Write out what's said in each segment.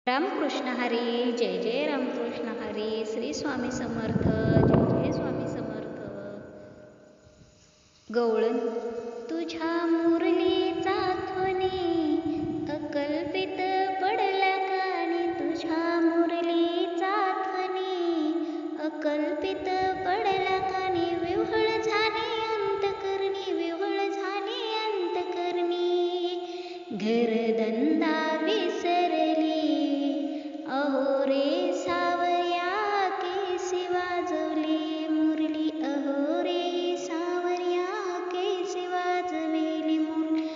रामकृष्ण हरी. जय जय रामकृष्ण हरी. श्री स्वामी समर्थ. जय जय स्वामी समर्थ. गवळण तुझ्या मुरलीचा ध्वनी अकल्पित पडला कानी. तुझ्या मुरलीचा ध्वनी अकल्पित पडला कानी. विव्हळ झाली अंतकरणी, विव्हळ झाली अंतकरणी. घरधंदा विसरली, अहो रे सावर्या केसी वाजवली मुरली. अहो रे सावर्या केसी वाजवेली मुरली.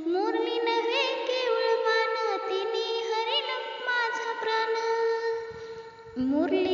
मुरली नव्हे केवळ पान, तिने हरिण माझा प्राण. मुरली